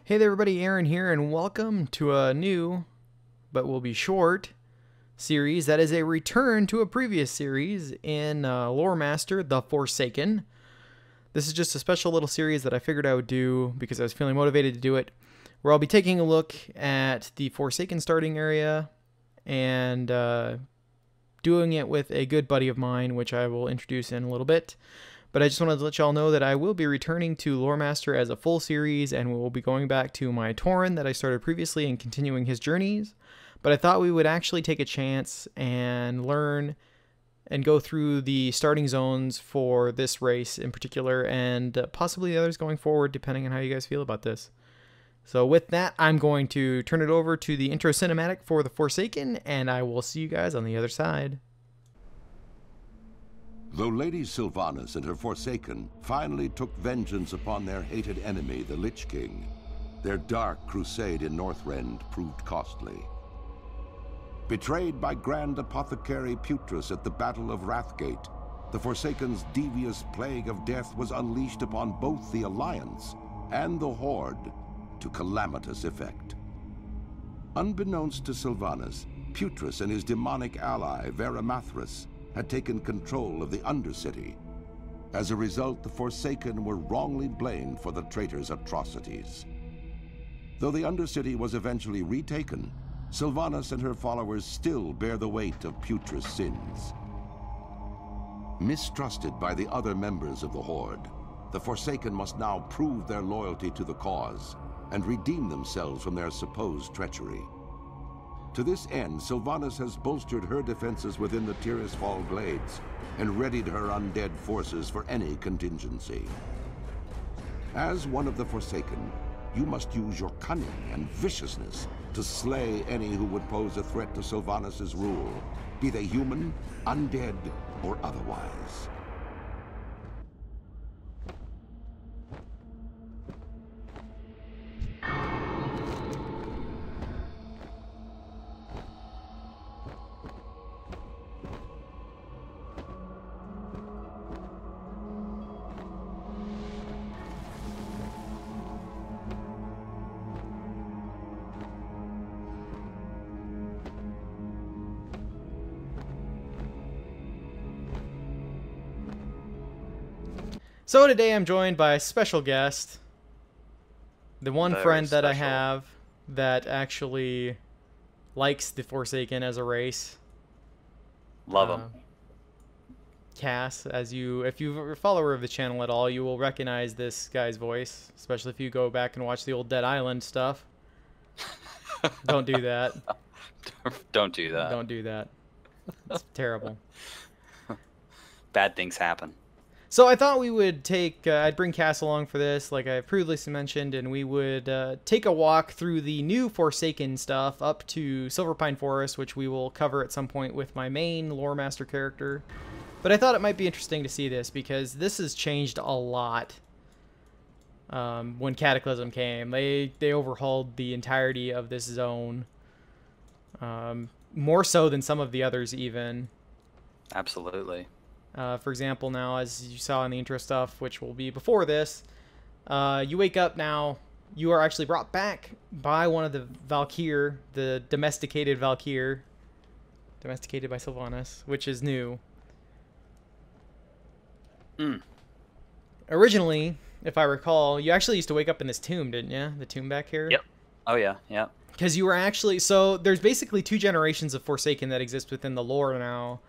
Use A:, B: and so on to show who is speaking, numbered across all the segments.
A: Hey there everybody, Aaron here, and welcome to a new, but will be short, series that is a return to a previous series in Loremaster, The Forsaken. This is just a special little series that I figured I would do because I was feeling motivated to do it, where I'll be taking a look at the Forsaken starting area and doing it with a good buddy of mine, which I will introduce in a little bit. But I just wanted to let y'all know that I will be returning to Loremaster as a full series, and we will be going back to my Tauren that I started previously and continuing his journeys. But I thought we would actually take a chance and learn and go through the starting zones for this race in particular, and possibly the others going forward, depending on how you guys feel about this. So with that, I'm going to turn it over to the intro cinematic for the Forsaken, and I will see you guys on the other side.
B: Though Lady Sylvanas and her Forsaken finally took vengeance upon their hated enemy, the Lich King, their dark crusade in Northrend proved costly. Betrayed by Grand Apothecary Putrus at the Battle of Wrathgate, the Forsaken's devious plague of death was unleashed upon both the Alliance and the Horde to calamitous effect. Unbeknownst to Sylvanas, Putrus and his demonic ally, Mazrith, had taken control of the Undercity. As a result, the Forsaken were wrongly blamed for the traitor's atrocities. Though the Undercity was eventually retaken, Sylvanas and her followers still bear the weight of Putrus' sins. Mistrusted by the other members of the Horde, the Forsaken must now prove their loyalty to the cause and redeem themselves from their supposed treachery. To this end, Sylvanas has bolstered her defenses within the Tirisfal Glades and readied her undead forces for any contingency. As one of the Forsaken, you must use your cunning and viciousness to slay any who would pose a threat to Sylvanas' rule, be they human, undead, or otherwise.
A: So today I'm joined by a special guest, the one
C: Very
A: friend that I
C: special.
A: have that actually likes the Forsaken as a race.
C: Love him.
A: Cass, if you're a follower of the channel at all, you will recognize this guy's voice, especially if you go back and watch the old Dead Island stuff. Don't do that.
C: Don't do that.
A: Don't do that. It's terrible.
C: Bad things happen.
A: So I thought we would I'd bring Cass along for this, like I previously mentioned, and we would take a walk through the new Forsaken stuff up to Silverpine Forest, which we will cover at some point with my main Loremaster character. But I thought it might be interesting to see this, because this has changed a lot when Cataclysm came. They overhauled the entirety of this zone, more so than some of the others even.
C: Absolutely.
A: For example, now, as you saw in the intro stuff, which will be before this, you wake up now, you are actually brought back by one of the Valkyr, the domesticated Valkyr, domesticated by Sylvanas, which is new. Originally, if I recall, you actually used to wake up in this tomb, didn't you? The tomb back here?
C: Yep. Oh, yeah. Yep.
A: Because you were actually... So, there's basically two generations of Forsaken that exist within the lore now.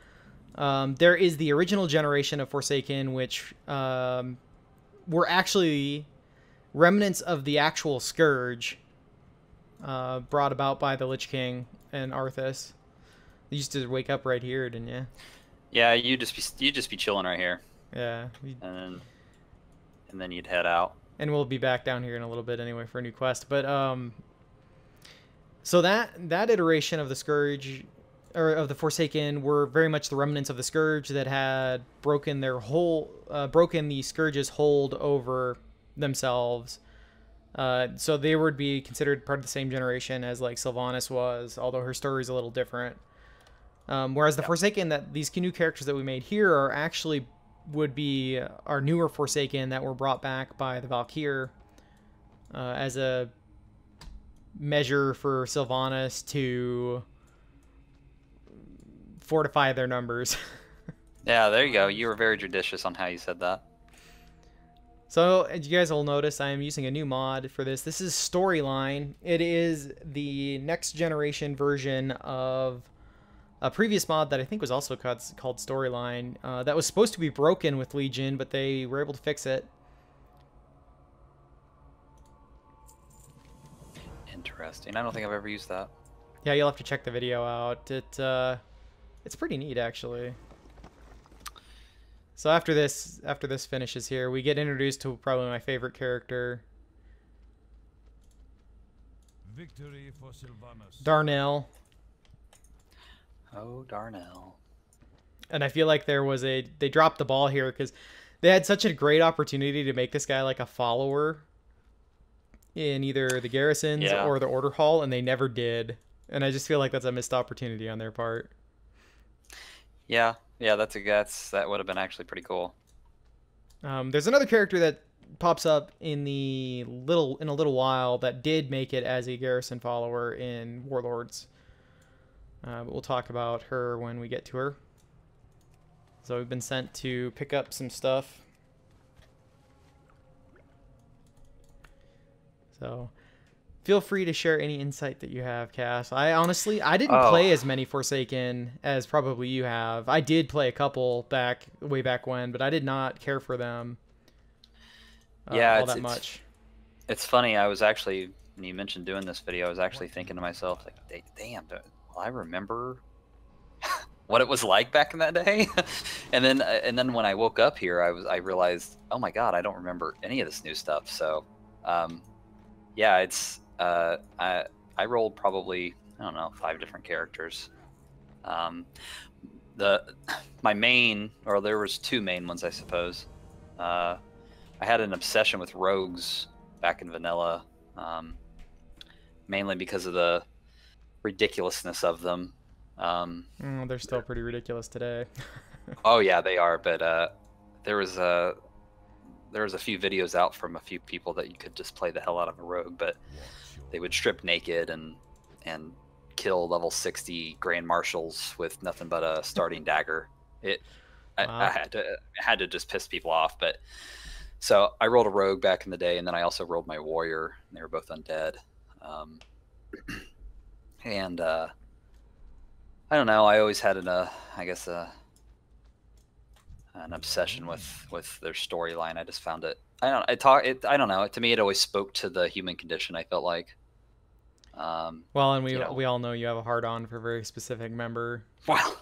A: There is the original generation of Forsaken, which were actually remnants of the actual Scourge brought about by the Lich King and Arthas. You used to wake up right here, didn't you?
C: Yeah, you'd just be chilling right here,
A: Yeah.
C: and then you'd head out.
A: And we'll be back down here in a little bit anyway for a new quest. But so that iteration of the Scourge, or of the Forsaken, were very much the remnants of the Scourge that had broken the Scourge's hold over themselves. So they would be considered part of the same generation as like Sylvanas was, although her story is a little different. Whereas the Forsaken, these new characters that we made here are actually would be our newer Forsaken that were brought back by the Valkyr as a measure for Sylvanas to fortify their numbers.
C: Yeah, there you go. You were very judicious on how you said that.
A: So, as you guys will notice, I am using a new mod for this. This is Storyline. It is the next generation version of a previous mod that I think was also called Storyline. That was supposed to be broken with Legion, but they were able to fix it.
C: Interesting. I don't think I've ever used that.
A: Yeah, you'll have to check the video out. It's pretty neat, actually. So after this finishes here, we get introduced to probably my favorite character,
D: Victory for Sylvanas.
A: Darnell.
C: Oh, Darnell.
A: And I feel like they dropped the ball here because they had such a great opportunity to make this guy like a follower in either the garrisons or the order hall, and they never did. And I just feel like that's a missed opportunity on their part.
C: Yeah, that would have been actually pretty cool.
A: There's another character that pops up in a little while that did make it as a garrison follower in Warlords. But we'll talk about her when we get to her. So we've been sent to pick up some stuff. So feel free to share any insight that you have, Cass. I didn't play as many Forsaken as probably you have. I did play a couple way back when, but I did not care for them all that much.
C: It's funny. I was actually, when you mentioned doing this video, I was actually thinking to myself, like, damn, will I remember what it was like back in that day? and then when I woke up here, I realized, oh my God, I don't remember any of this new stuff. So, yeah, it's I rolled probably, I don't know, 5 different characters. My main, or there was 2 main ones, I suppose. I had an obsession with rogues back in vanilla, mainly because of the ridiculousness of them.
A: They're still pretty ridiculous today.
C: Oh yeah, they are. But there was a few videos out from a few people that you could just play the hell out of a rogue, but they would strip naked and kill level 60 grand marshals with nothing but a starting dagger. I had to just piss people off. But so I rolled a rogue back in the day, and then I also rolled my warrior, and they were both undead. And I don't know. I always had an obsession with their storyline. I just found it. I don't know. To me, it always spoke to the human condition. I felt like.
A: Well, and we all know you have a hard-on for a very specific member.
C: Well,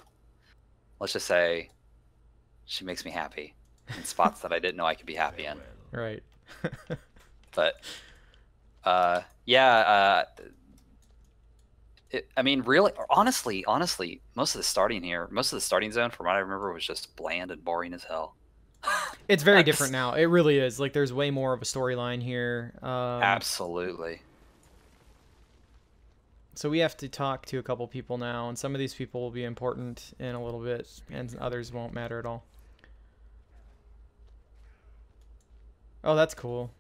C: let's just say she makes me happy in spots that I didn't know I could be happy in.
A: Right.
C: But yeah. I mean, really, honestly, most of the starting zone, from what I remember, was just bland and boring as hell.
A: It's very different now. It really is. Like, there's way more of a storyline here.
C: Absolutely.
A: So we have to talk to a couple people now, and some of these people will be important in a little bit, and others won't matter at all. Oh, that's cool.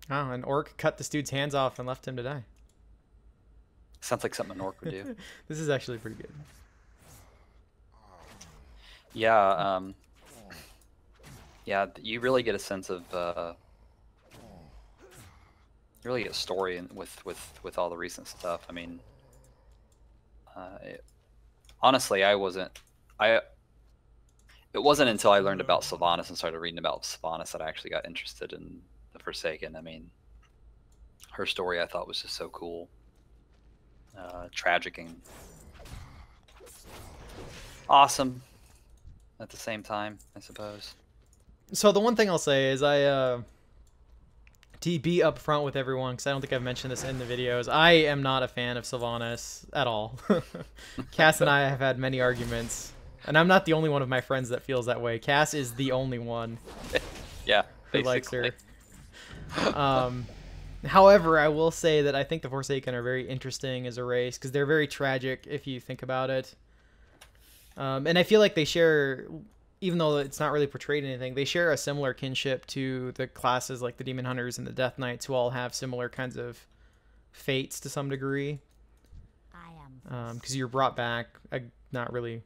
A: Oh, an orc cut this dude's hands off and left him to die.
C: Sounds like something an orc would do.
A: This is actually pretty good.
C: Yeah, yeah, you really get a sense of, you really get a story with all the recent stuff. I mean, honestly, it wasn't until I learned about Sylvanas and started reading about Sylvanas that I actually got interested in the Forsaken. I mean, her story I thought was just so cool, tragic and awesome at the same time, I suppose.
A: So the one thing I'll say is to be upfront with everyone, because I don't think I've mentioned this in the videos, I am not a fan of Sylvanas at all. Cass and I have had many arguments, and I'm not the only one of my friends that feels that way. Cass is the only one
C: Yeah,
A: who likes her. However, I will say that I think the Forsaken are very interesting as a race, because they're very tragic if you think about it. And I feel like they share even though it's not really portrayed in anything, they share a similar kinship to the classes like the Demon Hunters and the Death Knights, who all have similar kinds of fates to some degree. Because you're brought back, not really.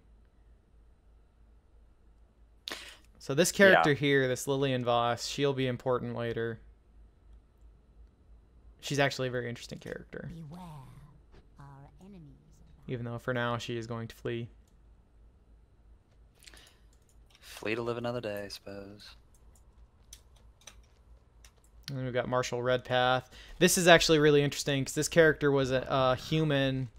A: So this character here, this Lillian Voss, she'll be important later. She's actually a very interesting character.
E: Beware our enemies.
A: Even though for now she is going to flee.
C: Flee to live another day, I suppose.
A: And then we've got Marshal Redpath. This is actually really interesting because this character was a human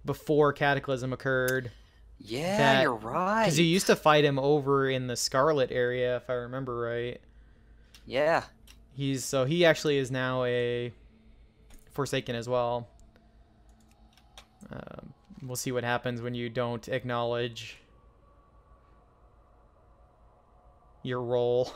A: before Cataclysm occurred.
C: Yeah, you're right.
A: Because you used to fight him over in the Scarlet area, if I remember right.
C: Yeah.
A: He actually is now a Forsaken as well. We'll see what happens when you don't acknowledge your role.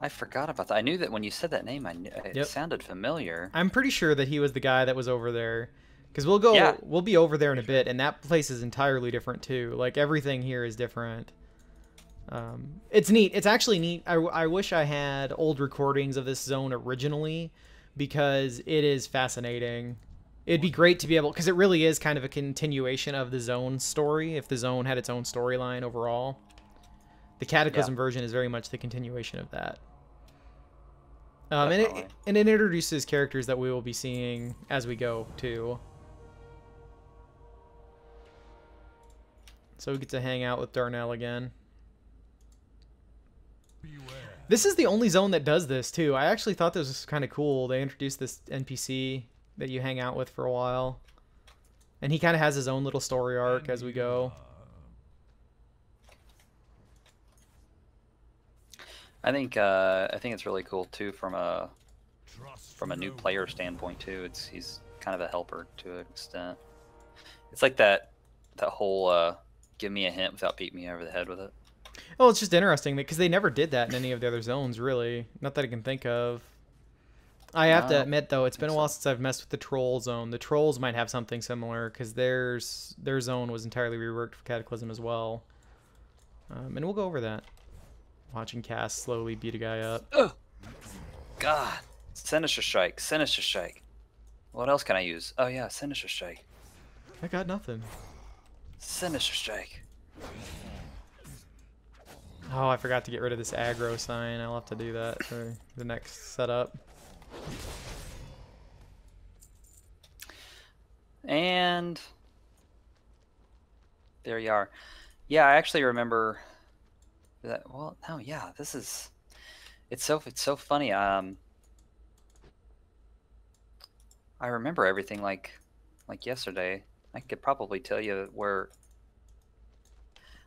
C: I forgot about that. I knew that when you said that name, it sounded familiar.
A: I'm pretty sure that he was the guy that was over there. Because we'll be over there in a bit, and that place is entirely different too. Like, everything here is different. It's neat. It's actually neat. I wish I had old recordings of this zone originally, because it is fascinating. It'd be great to be able, because it really is kind of a continuation of the zone story, if the zone had its own storyline overall. The Cataclysm version is very much the continuation of that. And it introduces characters that we will be seeing as we go, too. So we get to hang out with Darnell again. This is the only zone that does this, too. I actually thought this was kind of cool. They introduced this NPC that you hang out with for a while. And he kind of has his own little story arc as we go.
C: I think it's really cool too from a new player standpoint too. He's kind of a helper to an extent. It's like that whole give me a hint without beating me over the head with it.
A: Oh, it's just interesting because they never did that in any of the other zones, really. Not that I can think of. I have to admit though, it's been a while since I've messed with the Troll zone. The Trolls might have something similar because their zone was entirely reworked for Cataclysm as well. And we'll go over that. Watching Cass slowly beat a guy up.
C: Oh, God. Sinister Strike. Sinister Strike. What else can I use? Oh, yeah. Sinister Strike.
A: I got nothing.
C: Sinister Strike.
A: Oh, I forgot to get rid of this aggro sign. I'll have to do that for the next setup.
C: And there you are. Yeah, I actually remember... Well, no, yeah, it's so funny. I remember everything like yesterday. I could probably tell you where.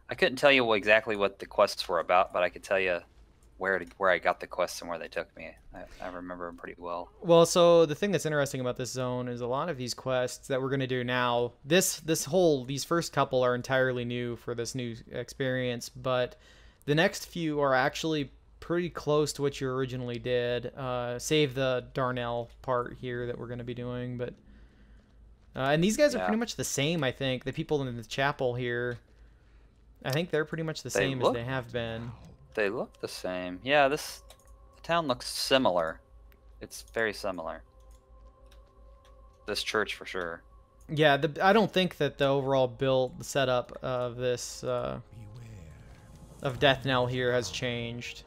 C: I couldn't tell you exactly what the quests were about, but I could tell you where I got the quests and where they took me. I remember them pretty well.
A: Well, so the thing that's interesting about this zone is a lot of these quests that we're going to do now. These first couple are entirely new for this new experience, but the next few are actually pretty close to what you originally did, save the Darnell part here that we're going to be doing. But and these guys are pretty much the same, I think. The people in the chapel here, I think they're pretty much the same as they have been.
C: They look the same. Yeah, the town looks similar. It's very similar. This church for sure.
A: Yeah, I don't think that the overall build, the setup of this... of Death Knell here has changed.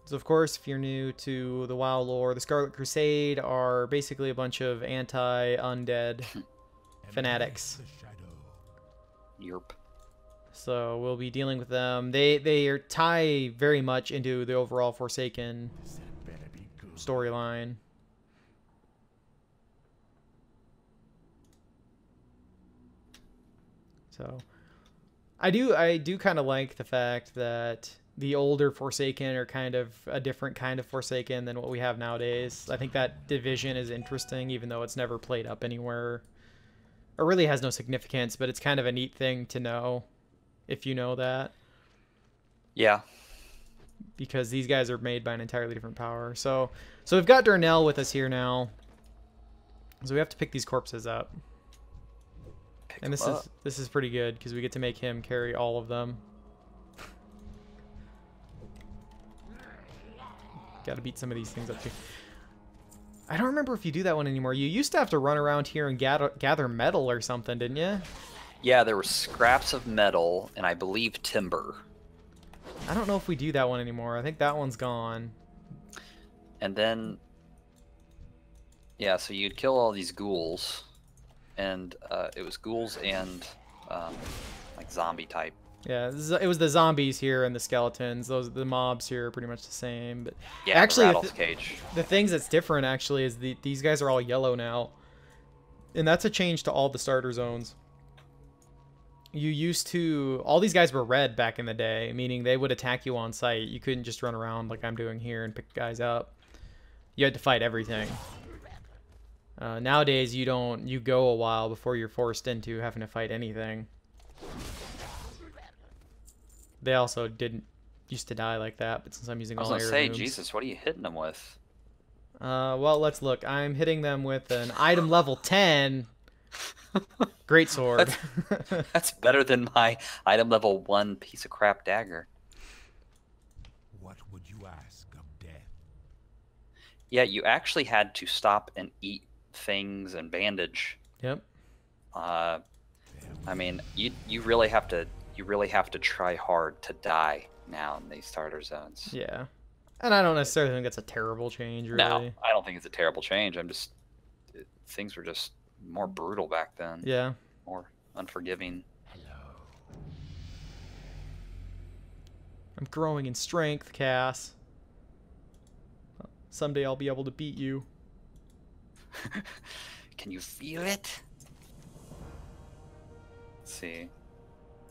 A: So of course, if you're new to the WoW lore, the Scarlet Crusade are basically a bunch of anti-undead fanatics.
C: Yerp.
A: So we'll be dealing with them. They tie very much into the overall Forsaken storyline. So I do kind of like the fact that the older Forsaken are kind of a different kind of Forsaken than what we have nowadays. I think that division is interesting, even though it's never played up anywhere. It really has no significance, but it's kind of a neat thing to know if you know that.
C: Yeah.
A: because these guys are made by an entirely different power. So we've got Darnell with us here now. So we have to pick these corpses up. And this is pretty good because we get to make him carry all of them. Got to beat some of these things up too. I don't remember if you do that one anymore. You used to have to run around here and gather metal or something, didn't you?
C: Yeah, there were scraps of metal and I believe timber.
A: I don't know if we do that one anymore. I think that one's gone.
C: And then, yeah, so you'd kill all these ghouls, and it was ghouls and like zombie type.
A: Yeah, it was the zombies here and the skeletons. The mobs here are pretty much the same. But
C: yeah,
A: actually,
C: the Rattles Cage.
A: The things that's different actually is these guys are all yellow now, and that's a change to all the starter zones. You used to, all these guys were red back in the day, meaning they would attack you on sight. You couldn't just run around like I'm doing here and pick guys up. You had to fight everything. Nowadays, you don't. You go a while before you're forced into having to fight anything. They also didn't used to die like that, but since I'm using all air
C: I was gonna say,
A: rooms,
C: Jesus, what are you hitting them with?
A: Well, let's look. I'm hitting them with an item level 10. Great sword.
C: That's better than my item level 1 piece of crap dagger.
D: What would you ask of death?
C: Yeah, you actually had to stop and eat things and bandage.
A: Yep.
C: I mean, you really have to try hard to die now in these starter zones.
A: Yeah. And I don't necessarily think that's a terrible change, really.
C: No, I don't think it's a terrible change. Things were just more brutal back then.
A: Yeah.
C: More unforgiving.
A: I'm growing in strength, Cass. Someday I'll be able to beat you.
C: Can you feel it? Let's see.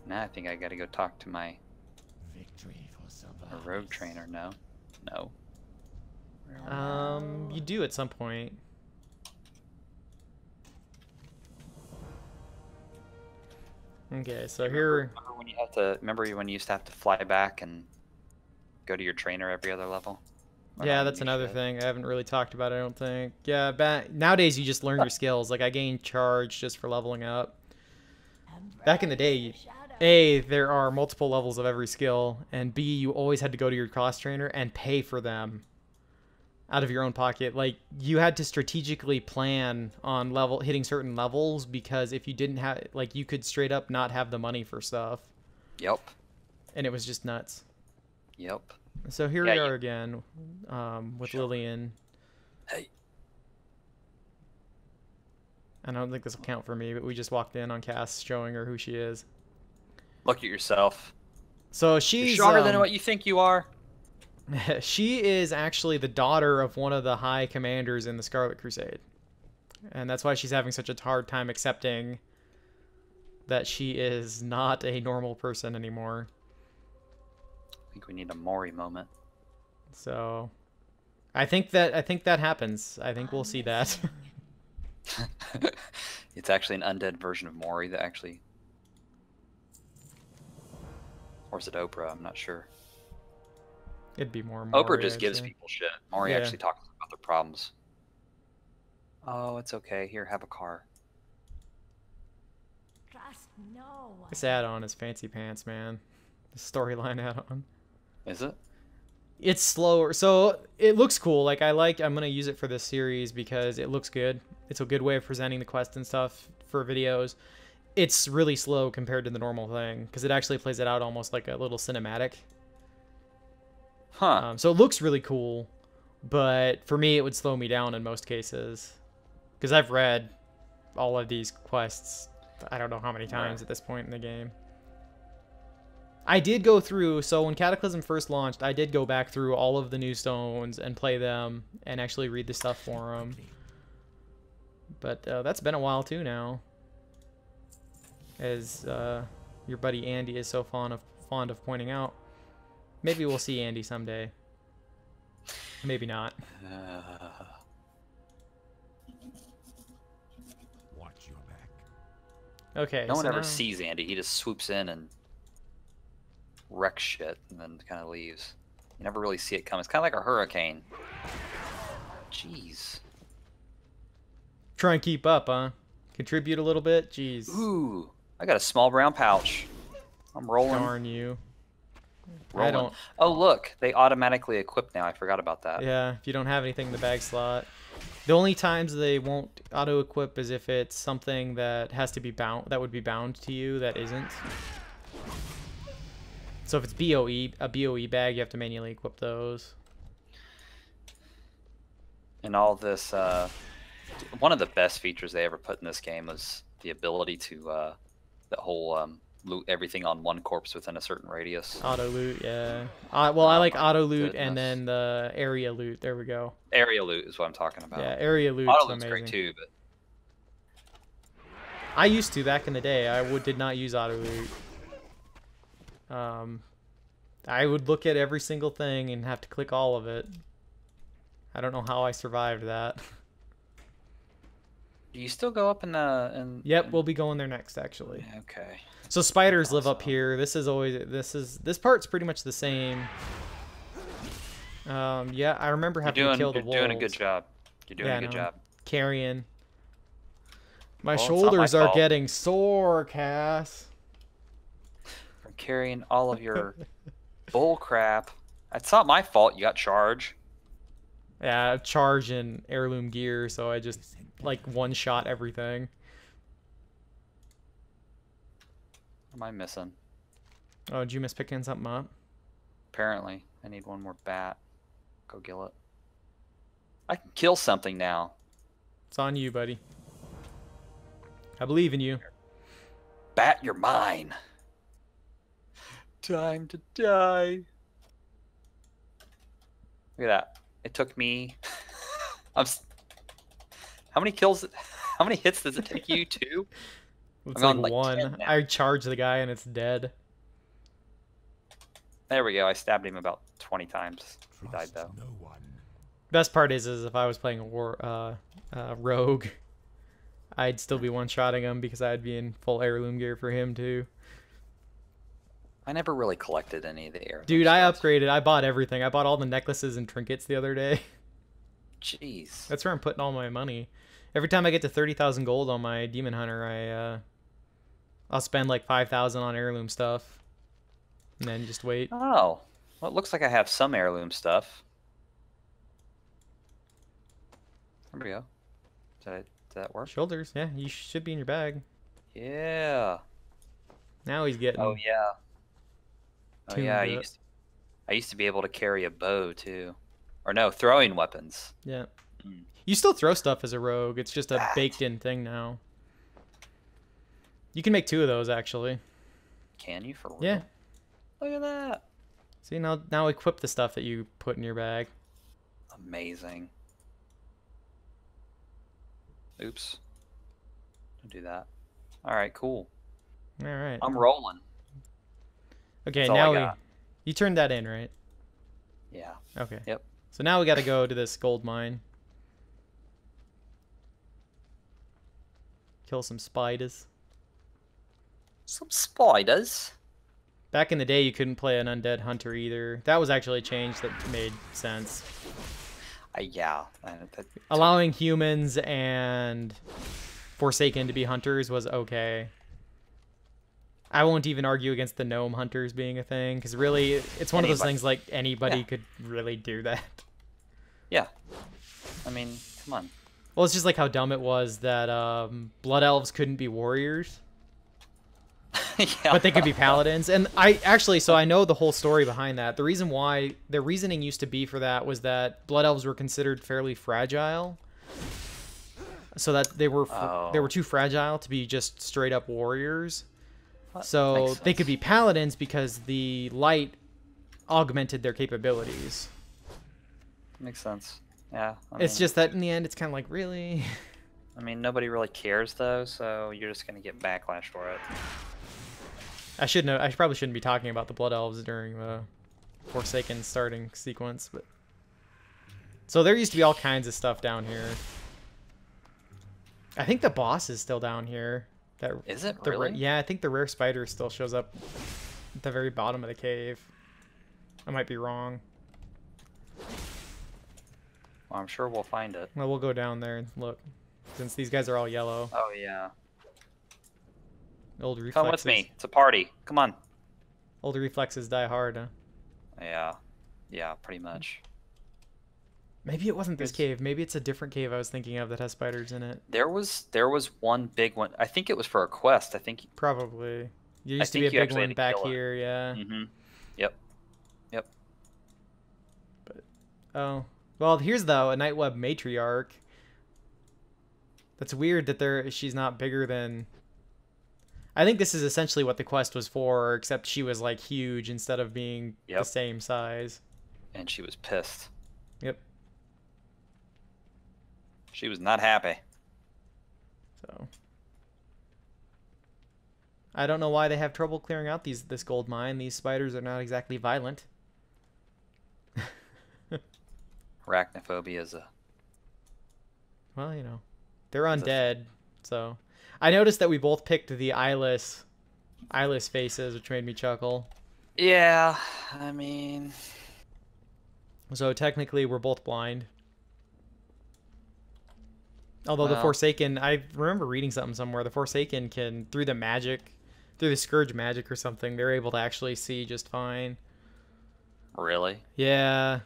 C: Now I think I gotta go talk to my rogue trainer. No.
A: You do at some point. Okay, so here.
C: Remember when you used to have to fly back and go to your trainer every other level?
A: Yeah, that's another thing I haven't really talked about, I don't think. Yeah, nowadays you just learn your skills. Like, I gained charge just for leveling up. Back in the day, A, there are multiple levels of every skill, and B, you always had to go to your class trainer and pay for them out of your own pocket. Like, you had to strategically plan on hitting certain levels, because if you didn't have, like, you could straight up not have the money for stuff.
C: Yep.
A: And it was just nuts.
C: Yep.
A: So here we are again, with Lillian.
C: Hey.
A: I don't think this will count for me, but we just walked in on Cass showing her who she is.
C: Look at yourself.
A: So she's
C: You're stronger than what you think you are.
A: She is actually the daughter of one of the high commanders in the Scarlet Crusade. And that's why she's having such a hard time accepting that she is not a normal person anymore.
C: I think we need a Mori moment.
A: So I think that happens. I think we'll see that.
C: It's actually an undead version of Mori that actually... Or is it Oprah? I'm not sure.
A: It'd be more
C: Oprah
A: Mori,
C: just gives
A: actually.
C: people shit. Mori actually talks about their problems. Oh, it's okay. Here, have a car.
E: Trust no one.
A: This add-on is fancy pants, man. The storyline add-on.
C: Is it?
A: It's slower, so it looks cool. Like, I'm gonna use it for this series because it looks good. It's a good way of presenting the quest and stuff for videos. It's really slow compared to the normal thing because it actually plays it out almost like a little cinematic.
C: Huh.
A: So it looks really cool, but for me, it would slow me down in most cases because I've read all of these quests. I don't know how many times at this point in the game. I did go through, so when Cataclysm first launched, I did go back through all of the new stones and play them and actually read the stuff for them. But that's been a while too now, as your buddy Andy is so fond of pointing out. Maybe we'll see Andy someday. Maybe not.
D: Watch your back.
A: Okay.
C: No one
A: so
C: ever
A: now...
C: sees Andy. He just swoops in and wrecks shit and then kind of leaves. You never really see it come. It's kind of like a hurricane. Jeez.
A: Try and keep up, huh? Contribute a little bit? Jeez.
C: Ooh, I got a small brown pouch. I'm rolling.
A: Darn you.
C: Rolling.
A: I don't.
C: Oh, look. They automatically equip now. I forgot about that.
A: Yeah, if you don't have anything in the bag slot. The only times they won't auto-equip is if it's something that has to be bound, that would be bound to you, that isn't. So if it's a BOE bag, you have to manually equip those.
C: And all this, one of the best features they ever put in this game was the ability to, the whole, loot everything on one corpse within a certain radius.
A: Auto loot, yeah. Well, I like auto loot
C: Goodness.
A: and then the area loot. There we go.
C: Area loot is what I'm talking about.
A: Yeah, area loot's
C: Auto loot's
A: amazing.
C: great too, but
A: I used to back in the day. I did not use auto loot. I would look at every single thing and have to click all of it. I don't know how I survived that.
C: do you still go up in the?
A: Yep, we'll be going there next, actually.
C: Okay.
A: So spiders live up
C: Awesome.
A: here. This part's pretty much the same. Yeah, I remember having to kill the wolves.
C: You're doing a good job. You're doing a good job.
A: Carrying. My
C: Well, it's not
A: shoulders
C: my
A: are
C: fault.
A: getting sore, Cass.
C: From carrying all of your bull crap. It's not my fault. You got charge.
A: Yeah, charge and heirloom gear, so I just like one-shot everything.
C: What am I missing?
A: Oh, did you miss picking something up?
C: Apparently, I need one more bat. Go kill it. I can kill something now.
A: It's on you, buddy. I believe in you.
C: Bat, you're mine. Time to die. Look at that. It took me. How many kills? How many hits does it take you? 2?
A: It's
C: I'm
A: like
C: on, like, 10
A: one.
C: now.
A: I charge the guy and it's dead.
C: There we go. I stabbed him about 20 times. He died
D: Trust
C: though.
D: no one.
A: Best part is if I was playing a rogue, I'd still be one-shotting him because I'd be in full heirloom gear for him too.
C: I never really collected any of the air.
A: Dude, I upgraded. I bought everything. I bought all the necklaces and trinkets the other day.
C: Jeez.
A: That's where I'm putting all my money. Every time I get to 30,000 gold on my demon hunter, I'll spend like 5,000 on heirloom stuff, and then just wait.
C: Oh, well, it looks like I have some heirloom stuff. There we go. Did that work?
A: Shoulders, yeah, you should be in your bag.
C: Yeah.
A: Now he's getting.
C: Oh yeah. Oh
A: tuned
C: yeah.
A: up.
C: I used to be able to carry a bow too, or no, throwing weapons.
A: Yeah.
C: Mm.
A: You still throw stuff as a rogue. It's just a
C: That.
A: baked-in thing now. You can make 2 of those actually.
C: Can you for real?
A: Yeah.
C: Look at that.
A: See, now equip the stuff that you put in your bag.
C: Amazing. Oops. Don't do that. All right, cool.
A: All right.
C: I'm rolling.
A: Okay,
C: that's all
A: now
C: I got.
A: you turned that in, right?
C: Yeah.
A: Okay.
C: Yep.
A: So now we got to go to this gold mine. Kill some spiders.
C: Some spiders.
A: Back in the day, you couldn't play an undead hunter either. That was actually a change that made sense.
C: Yeah.
A: Allowing humans and Forsaken to be hunters was okay. I won't even argue against the gnome hunters being a thing, because really, it's one of those
C: Anybody.
A: things like anybody
C: Yeah.
A: could really do that.
C: Yeah. I mean, come on.
A: Well, it's just like how dumb it was that blood elves couldn't be warriors,
C: Yeah.
A: but they could be paladins. And so I know the whole story behind that. The reasoning used to be for that was that blood elves were considered fairly fragile, so that they were too fragile to be just straight up warriors. So
C: Makes
A: they could be
C: sense.
A: paladins because the light augmented their capabilities.
C: Makes sense. Yeah.
A: It's just that in the end, it's kind of like, really?
C: I mean, nobody really cares though, so you're just gonna get backlash for it.
A: I probably shouldn't be talking about the blood elves during the Forsaken starting sequence, but so there used to be all kinds of stuff down here. I think the boss is still down here.
C: Is it
A: The
C: really?
A: yeah, I think the rare spider still shows up at the very bottom of the cave. I might be wrong.
C: Well, I'm sure we'll find it.
A: Well, we'll go down there and look, since these guys are all yellow.
C: Oh yeah.
A: Old reflexes.
C: Come with me. It's a party. Come on.
A: Old reflexes die hard, huh?
C: Yeah. Yeah, pretty much.
A: Maybe it wasn't this cave. Maybe it's a different cave I was thinking of that has spiders in it.
C: There was one big one. I think it was for a quest. I think.
A: Probably. There used to
C: think
A: be
C: you
A: a big
C: actually had
A: one
C: to
A: back
C: kill it.
A: here, yeah.
C: Mm-hmm. Yep. Yep.
A: Oh. Well, here's a Nightweb matriarch. That's weird that she's not bigger than... I think this is essentially what the quest was for, except she was like huge instead of being the same size.
C: And she was pissed.
A: Yep.
C: She was not happy.
A: So I don't know why they have trouble clearing out this gold mine. These spiders are not exactly violent.
C: Arachnophobia is a...
A: Well, you know, they're undead. So I noticed that we both picked the eyeless faces, which made me chuckle.
C: Yeah, I mean...
A: So technically we're both blind. Although the
C: Well.
A: Forsaken, I remember reading something somewhere, the Forsaken can, through the Scourge magic or something, they're able to actually see just fine.
C: Really?
A: Yeah.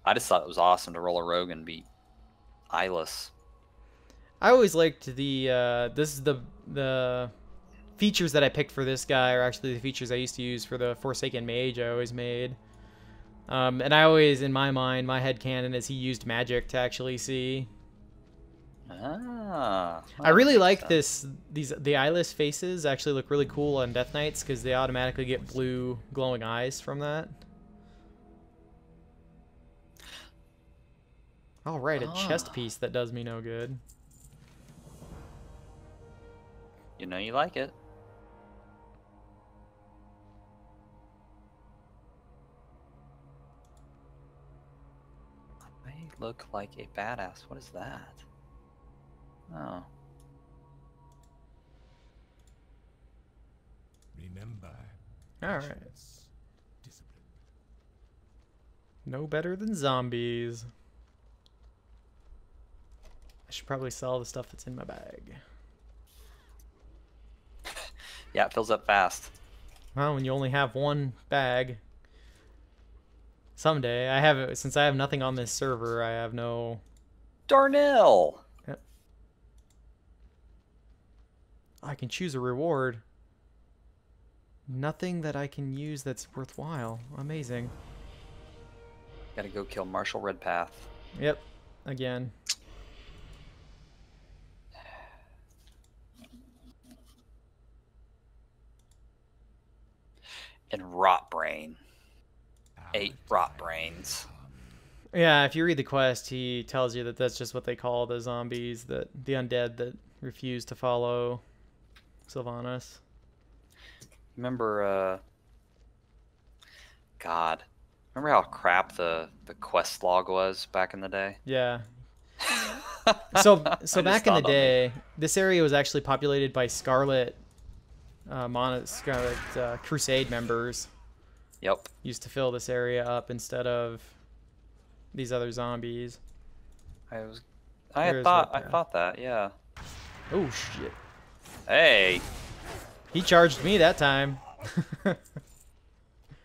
C: I just thought it was awesome to roll a rogue and be eyeless.
A: I always liked the features that I picked for this guy are actually the features I used to use for the Forsaken mage I always made. And I always, in my mind, my headcanon is he used magic to actually see.
C: Ah.
A: I really like the eyeless faces actually look really cool on Death Knights because they automatically get blue glowing eyes from that. All right, a chest piece that does me no good.
C: You know you like it. I look like a badass. What is that? Oh.
D: Remember.
A: All right.
D: patience, discipline.
A: No better than zombies. I should probably sell the stuff that's in my bag.
C: Yeah, it fills up fast.
A: Well, when you only have one bag. Someday, since I have nothing on this server, I have no...
C: Darnell!
A: Yep. I can choose a reward. Nothing that I can use that's worthwhile. Amazing.
C: Gotta go kill Marshall Redpath.
A: Yep. Again.
C: And Rot Brain. 8 rot brains.
A: Yeah, if you read the quest, he tells you that that's just what they call the zombies, the undead that refuse to follow Sylvanas.
C: Remember, God. Remember how crap the quest log was back in the day?
A: Yeah. So back in the
C: dawned on me.
A: day, this area was actually populated by Scarlet Crusade members.
C: Yep.
A: Used to fill this area up instead of these other zombies.
C: I thought that, yeah.
A: Oh shit.
C: Hey,
A: He charged me that time.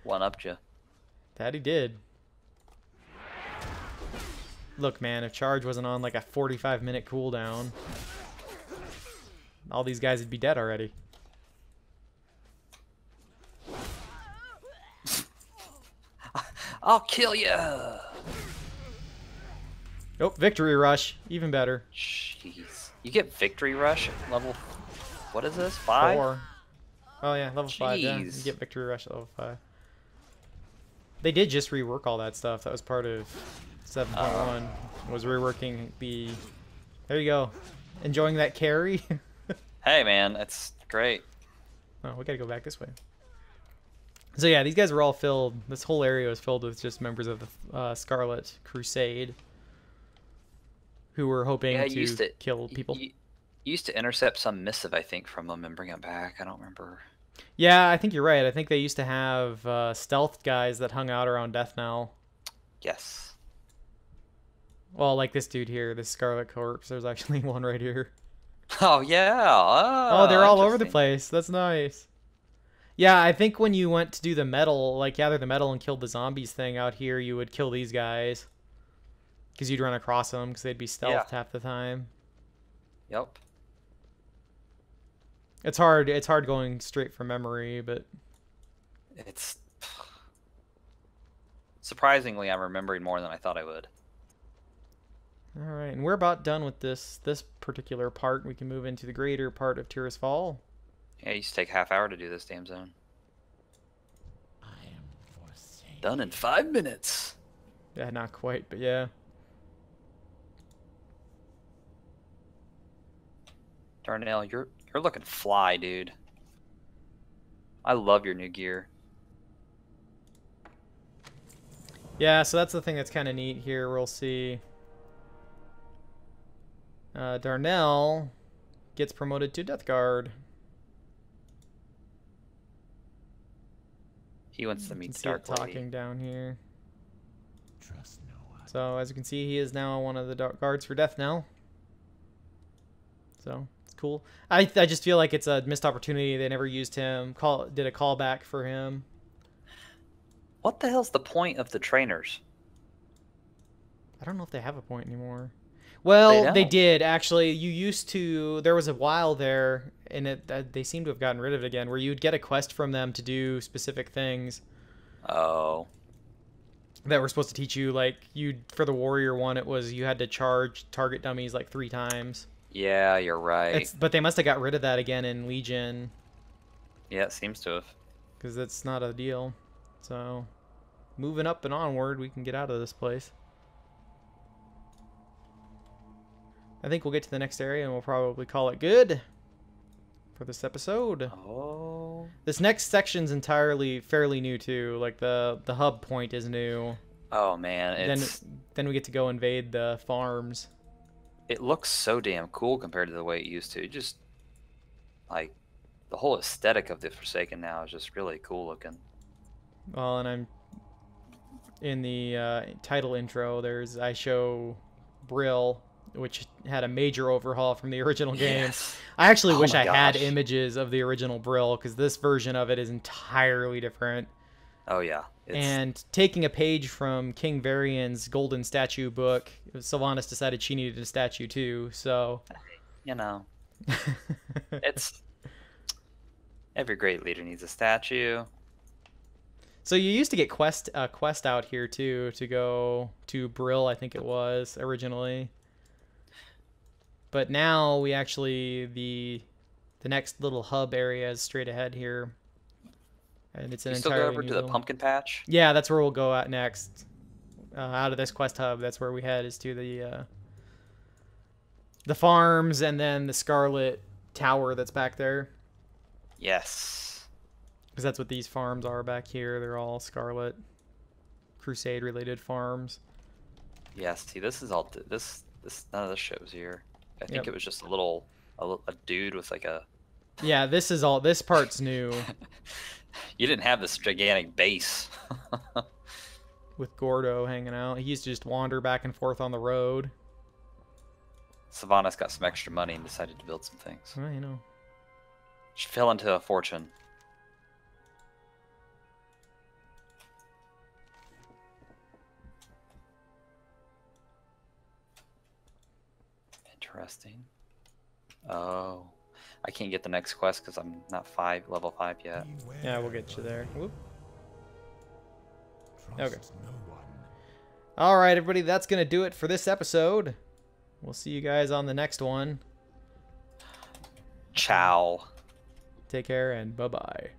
C: one-upped you.
A: That he did. Look, man, if charge wasn't on like a 45-minute cooldown, all these guys would be dead already.
C: I'll kill you.
A: Oh, victory rush, even better.
C: Jeez. You get victory rush at level... What is this? 5?
A: 4. Oh yeah, level 5. Yeah, you
C: Jeez.
A: get victory rush at level 5. They did just rework all that stuff. That was part of 7.1. Was reworking the. There you go. Enjoying that carry.
C: Hey, man, that's great.
A: Oh, we gotta go back this way. So yeah, these guys were all filled. This whole area was filled with just members of the Scarlet Crusade, who were hoping
C: Yeah,
A: to kill people.
C: You used to intercept some missive, I think, from them and bring it back. I don't remember.
A: Yeah, I think you're right. I think they used to have stealth guys that hung out around Death Knell.
C: Yes.
A: Well, like this dude here, this Scarlet Corpse. There's actually one right here.
C: Oh yeah.
A: Oh, they're all over the
C: Interesting.
A: place. That's nice. Yeah, I think when you went to do the metal, like gather the metal and kill the zombies thing out here, you would kill these guys. Because you'd run across them, because they'd be stealthed half the time.
C: Yep.
A: It's hard going straight from memory, but...
C: It's surprisingly, I'm remembering more than I thought I would.
A: Alright, and we're about done with this particular part. We can move into the greater part of Tiras Fall.
C: Yeah, it used to take half hour to do this damn zone.
D: I am forsaken.
C: Done in 5 minutes.
A: Yeah, not quite, but yeah.
C: Darnell, you're looking fly, dude. I love your new gear.
A: Yeah, so that's the thing that's kind of neat here. We'll see. Darnell gets promoted to Death Guard.
C: He wants to meet the
A: See it
C: Dark Lady.
A: talking down here.
D: Trust no one.
A: So as you can see, he is now one of the guards for Death Knell. So it's cool. I just feel like it's a missed opportunity. They never used him. Did a callback for him.
C: What the hell's the point of the trainers?
A: I don't know if they have a point anymore. Well, they
C: don't.
A: did actually. You used to. There was a while there, and they seem to have gotten rid of it again, where you'd get a quest from them to do specific things
C: Oh.
A: that were supposed to teach you. Like for the warrior one, it was you had to charge target dummies like 3 times.
C: Yeah, you're right.
A: But they must have got rid of that again in Legion,
C: Yeah, it seems to have.
A: because that's not a deal. So, moving up and onward, we can get out of this place. I think we'll get to the next area and we'll probably call it good for this episode.
C: Oh.
A: This next section's entirely fairly new too. Like the hub point is new.
C: Oh man,
A: Then we get to go invade the farms.
C: it looks so damn cool compared to the way it used to. It just like the whole aesthetic of the Forsaken now is just really cool looking.
A: Well, and I'm in the title intro. I show Brill, which had a major overhaul from the original game.
C: Yes.
A: I actually
C: Oh
A: wish
C: my
A: I had
C: gosh.
A: images of the original Brill, because this version of it is entirely different.
C: Oh yeah.
A: And taking a page from King Varian's Golden Statue book, Sylvanas decided she needed a statue too, so...
C: you know, it's every great leader needs a statue.
A: So you used to get quest out here too, to go to Brill, I think it was, originally. But now we actually, the next little hub area is straight ahead here. And it's an
C: You still
A: entirely
C: go over
A: new
C: to the
A: little-
C: pumpkin patch?
A: Yeah, that's where we'll go at next. Out of this quest hub, that's where we head, is to the farms and then the Scarlet Tower that's back there.
C: Yes.
A: Because that's what these farms are back here. They're all Scarlet Crusade related farms.
C: Yes. See, this is all this none of this shows here. I think
A: Yep.
C: it was just a dude with like a.
A: Yeah, this part's new
C: You didn't have this gigantic base.
A: with Gordo hanging out. He used to just wander back and forth on the road.
C: Sylvanas got some extra money and decided to build some things.
A: Well, you know.
C: She fell into a fortune. Interesting. Oh, I can't get the next quest because I'm not level 5 yet.
D: Beware
A: Yeah, we'll get you there. Whoop.
D: Trust
A: Okay.
D: no one.
A: All right, everybody, that's going to do it for this episode. We'll see you guys on the next one.
C: Ciao.
A: Take care and bye-bye.